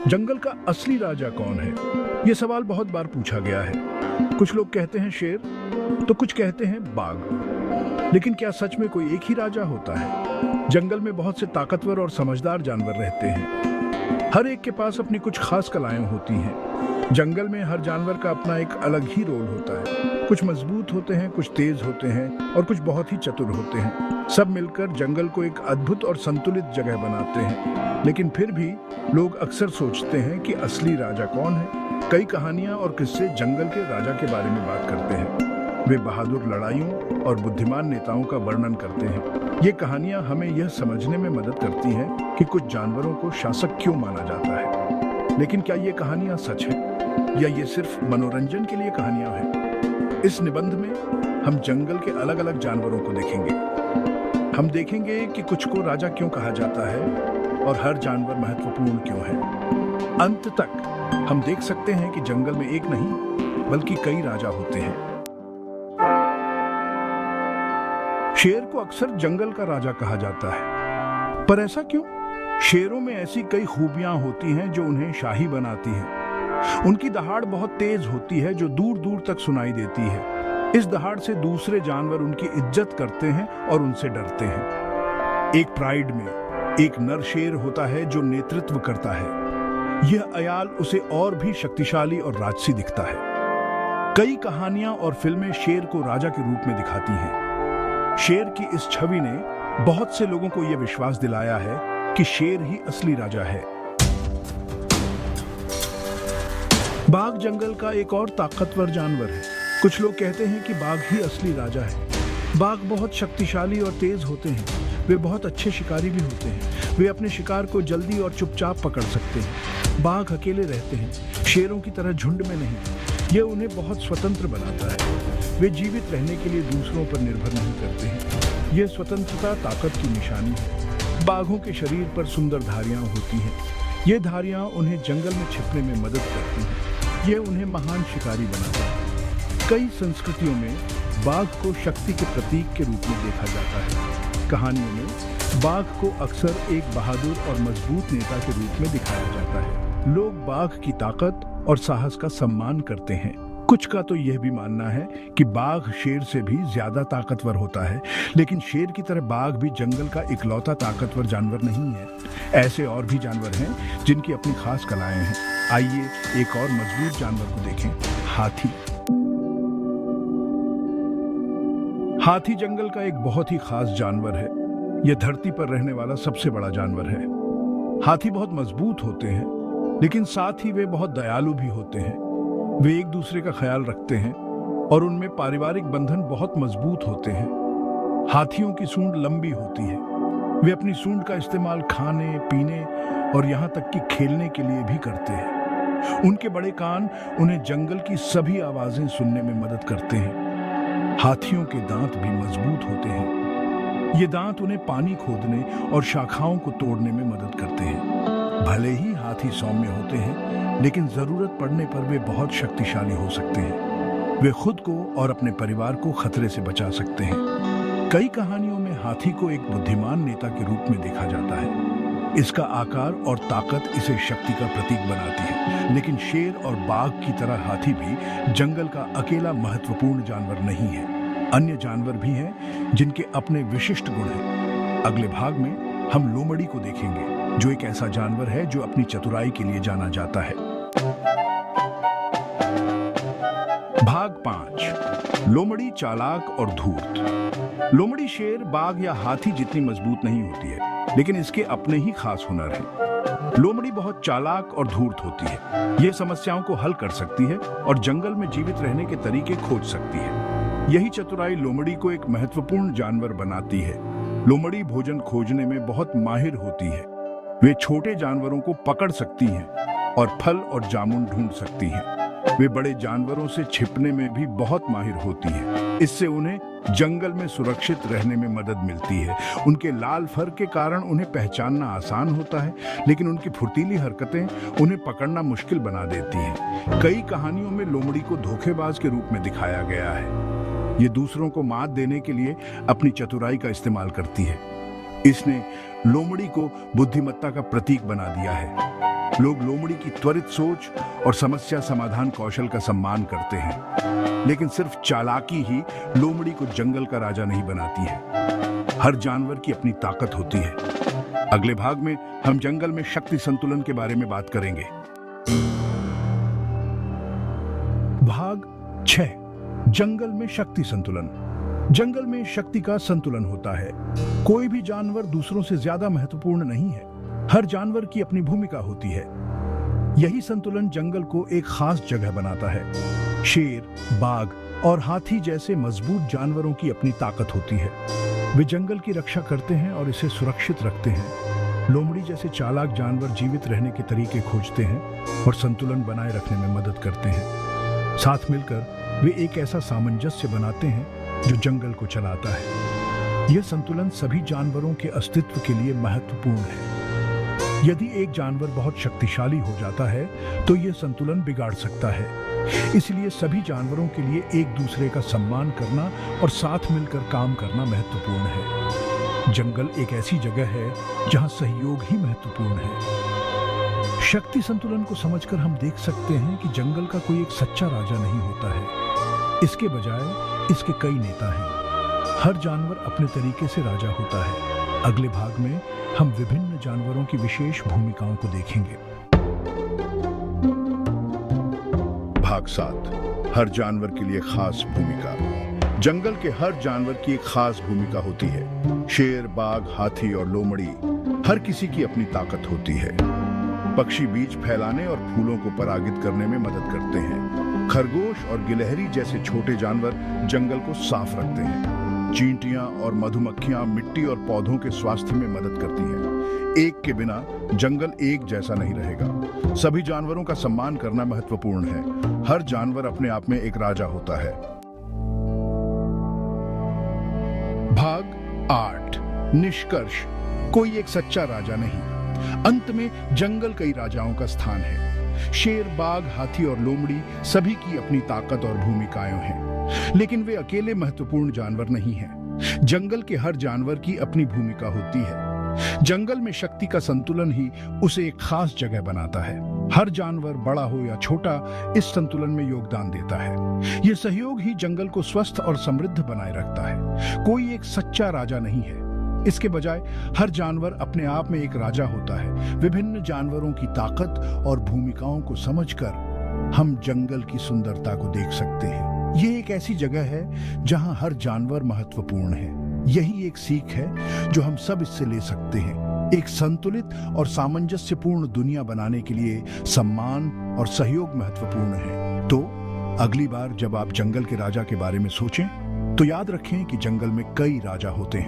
जंगल का असली राजा कौन है? ये सवाल बहुत बार पूछा गया है। कुछ लोग कहते हैं शेर, तो कुछ कहते हैं बाघ। लेकिन क्या सच में कोई एक ही राजा होता है? जंगल में बहुत से ताकतवर और समझदार जानवर रहते हैं। हर एक के पास अपनी कुछ खास कलाएं होती हैं। जंगल में हर जानवर का अपना एक अलग ही रोल होता है। कुछ मजबूत होते हैं, कुछ तेज होते हैं और कुछ बहुत ही चतुर होते हैं। सब मिलकर जंगल को एक अद्भुत और संतुलित जगह बनाते हैं। लेकिन फिर भी लोग अक्सर सोचते हैं कि असली राजा कौन है। कई कहानियां और किस्से जंगल के राजा के बारे में बात करते हैं। वे बहादुर लड़ाइयों और बुद्धिमान नेताओं का वर्णन करते हैं। ये कहानियां हमें यह समझने में मदद करती हैं कि कुछ जानवरों को शासक क्यों माना जाता है। लेकिन क्या ये कहानियां सच है या ये सिर्फ मनोरंजन के लिए कहानियां हैं? इस निबंध में हम जंगल के अलग अलग जानवरों को देखेंगे। हम देखेंगे कि कुछ को राजा क्यों कहा जाता है और हर जानवर महत्वपूर्ण क्यों है। अंत तक हम देख सकते हैं कि जंगल में एक नहीं बल्कि कई राजा होते हैं। शेर को अक्सर जंगल का राजा कहा जाता है, पर ऐसा क्यों? शेरों में ऐसी कई खूबियां होती हैं जो उन्हें शाही बनाती हैं। उनकी दहाड़ बहुत तेज होती है जो दूर दूर तक सुनाई देती है। इस दहाड़ से दूसरे जानवर उनकी इज्जत करते हैं और उनसे डरते हैं। एक प्राइड में एक नर शेर होता है जो नेतृत्व करता है। यह अयाल उसे और भी शक्तिशाली और राजसी दिखता है। कई कहानियां और फिल्में शेर को राजा के रूप में दिखाती हैं। शेर की इस छवि ने बहुत से लोगों को यह विश्वास दिलाया है कि शेर ही असली राजा है। बाघ जंगल का एक और ताकतवर जानवर है। कुछ लोग कहते हैं कि बाघ ही असली राजा है। बाघ बहुत शक्तिशाली और तेज होते हैं। वे बहुत अच्छे शिकारी भी होते हैं। वे अपने शिकार को जल्दी और चुपचाप पकड़ सकते हैं। बाघ अकेले रहते हैं, शेरों की तरह झुंड में नहीं। यह उन्हें बहुत स्वतंत्र बनाता है। वे जीवित रहने के लिए दूसरों पर निर्भर नहीं करते हैं। यह स्वतंत्रता ताकत की निशानी है। बाघों के शरीर पर सुंदर धारियां होती हैं। ये धारियां उन्हें जंगल में छिपने में मदद करती हैं। यह उन्हें महान शिकारी बनाता है। कई संस्कृतियों में बाघ को शक्ति के प्रतीक के रूप में देखा जाता है। कहानियों में बाघ को अक्सर एक बहादुर और मजबूत नेता के रूप में दिखाया जाता है। लोग बाघ की ताकत और साहस का सम्मान करते हैं। कुछ का तो यह भी मानना है कि बाघ शेर से भी ज्यादा ताकतवर होता है, लेकिन शेर की तरह बाघ भी जंगल का इकलौता ताकतवर जानवर नहीं है। ऐसे और भी जानवर हैं जिनकी अपनी खास कलाएं हैं। आइए एक और मजबूत जानवर को देखें, हाथी। हाथी जंगल का एक बहुत ही खास जानवर है। यह धरती पर रहने वाला सबसे बड़ा जानवर है। हाथी बहुत मजबूत होते हैं, लेकिन साथ ही वे बहुत दयालु भी होते हैं। वे एक दूसरे का ख्याल रखते हैं और उनमें पारिवारिक बंधन बहुत मजबूत होते हैं। हाथियों की सूंड लंबी होती है। वे अपनी सूंड का इस्तेमाल खाने, पीने और यहाँ तक कि खेलने के लिए भी करते हैं। उनके बड़े कान उन्हें जंगल की सभी आवाजें सुनने में मदद करते हैं। हाथियों के दांत भी मजबूत होते हैं। ये दांत उन्हें पानी खोदने और शाखाओं को तोड़ने में मदद करते हैं। भले ही हाथी सौम्य होते हैं, लेकिन जरूरत पड़ने पर वे बहुत शक्तिशाली हो सकते हैं। वे खुद को और अपने परिवार को खतरे से बचा सकते हैं। कई कहानियों में हाथी को एक बुद्धिमान नेता के रूप में देखा जाता है। इसका आकार और ताकत इसे शक्ति का प्रतीक बनाती है। लेकिन शेर और बाघ की तरह हाथी भी जंगल का अकेला महत्वपूर्ण जानवर नहीं है। अन्य जानवर भी हैं जिनके अपने विशिष्ट गुण हैं। अगले भाग में हम लोमड़ी को देखेंगे, जो एक ऐसा जानवर है जो अपनी चतुराई के लिए जाना जाता है। भाग 5, लोमड़ी चालाक और धूर्त। लोमड़ी शेर, बाघ या हाथी जितनी मजबूत नहीं होती है, लेकिन इसके अपने ही खास हुनर हैं। लोमड़ी बहुत चालाक और धूर्त होती है। यह समस्याओं को हल कर सकती है और जंगल में जीवित रहने के तरीके खोज सकती है। यही चतुराई लोमड़ी को एक महत्वपूर्ण जानवर बनाती है। लोमड़ी भोजन खोजने में बहुत माहिर होती है। वे छोटे जानवरों को पकड़ सकती हैं और फल और जामुन ढूंढ सकती हैं। वे बड़े जानवरों से छिपने में भी बहुत माहिर होती हैं। इससे उन्हें जंगल में सुरक्षित रहने में मदद मिलती है। उनके लाल फर के कारण उन्हें पहचानना आसान होता है, लेकिन उनकी फुर्तीली हरकतें उन्हें पकड़ना मुश्किल बना देती हैं। कई कहानियों में लोमड़ी को धोखेबाज के रूप में दिखाया गया है। ये दूसरों को मात देने के लिए अपनी चतुराई का इस्तेमाल करती है। इसने लोमड़ी को बुद्धिमत्ता का प्रतीक बना दिया है। लोग लोमड़ी की त्वरित सोच और समस्या समाधान कौशल का सम्मान करते हैं, लेकिन सिर्फ चालाकी ही लोमड़ी को जंगल का राजा नहीं बनाती है। हर जानवर की अपनी ताकत होती है। अगले भाग में हम जंगल में शक्ति संतुलन के बारे में बात करेंगे। भाग 6, जंगल में शक्ति संतुलन। जंगल में शक्ति का संतुलन होता है। कोई भी जानवर दूसरों से ज्यादा महत्वपूर्ण नहीं है। हर जानवर की अपनी भूमिका होती है। यही संतुलन जंगल को एक खास जगह बनाता है। शेर, बाघ और हाथी जैसे मजबूत जानवरों की अपनी ताकत होती है। वे जंगल की रक्षा करते हैं और इसे सुरक्षित रखते हैं। लोमड़ी जैसे चालाक जानवर जीवित रहने के तरीके खोजते हैं और संतुलन बनाए रखने में मदद करते हैं। साथ मिलकर वे एक ऐसा सामंजस्य बनाते हैं जो जंगल को चलाता है। यह संतुलन सभी जानवरों के अस्तित्व के लिए महत्वपूर्ण है। यदि एक जानवर बहुत शक्तिशाली हो जाता है तो यह संतुलन बिगाड़ सकता है। इसलिए सभी जानवरों के लिए एक दूसरे का सम्मान करना और साथ मिलकर काम करना महत्वपूर्ण है। जंगल एक ऐसी जगह है जहां सहयोग ही महत्वपूर्ण है। शक्ति संतुलन को समझकर हम देख सकते हैं कि जंगल का कोई एक सच्चा राजा नहीं होता है। इसके बजाय इसके कई नेता हैं। हर जानवर अपने तरीके से राजा होता है। अगले भाग में हम विभिन्न जानवरों की विशेष भूमिकाओं को देखेंगे। भाग 7, हर जानवर के लिए खास भूमिका। जंगल के हर जानवर की एक खास भूमिका होती है। शेर, बाघ, हाथी और लोमड़ी, हर किसी की अपनी ताकत होती है। पक्षी बीज फैलाने और फूलों को परागित करने में मदद करते हैं। खरगोश और गिलहरी जैसे छोटे जानवर जंगल को साफ रखते हैं। चींटियां और मधुमक्खियां मिट्टी और पौधों के स्वास्थ्य में मदद करती हैं। एक के बिना जंगल एक जैसा नहीं रहेगा। सभी जानवरों का सम्मान करना महत्वपूर्ण है। हर जानवर अपने आप में एक राजा होता है। भाग 8, निष्कर्ष। कोई एक सच्चा राजा नहीं। अंत में जंगल कई राजाओं का स्थान है। शेर, बाघ, हाथी और लोमड़ी सभी की अपनी ताकत और भूमिकाएं हैं, लेकिन वे अकेले महत्वपूर्ण जानवर नहीं हैं। जंगल के हर जानवर की अपनी भूमिका होती है। जंगल में शक्ति का संतुलन ही उसे एक खास जगह बनाता है। हर जानवर, बड़ा हो या छोटा, इस संतुलन में योगदान देता है। यह सहयोग ही जंगल को स्वस्थ और समृद्ध बनाए रखता है। कोई एक सच्चा राजा नहीं है। इसके बजाय हर जानवर अपने आप में एक राजा होता है। विभिन्न जानवरों की ताकत और भूमिकाओं को समझकर हम जंगल की सुंदरता को देख सकते हैं। ये एक ऐसी जगह है जहां हर जानवर महत्वपूर्ण है। यही एक सीख है जो हम सब इससे ले सकते हैं। एक संतुलित और सामंजस्यपूर्ण दुनिया बनाने के लिए सम्मान और सहयोग महत्वपूर्ण है। तो अगली बार जब आप जंगल के राजा के बारे में सोचें तो याद रखें कि जंगल में कई राजा होते हैं।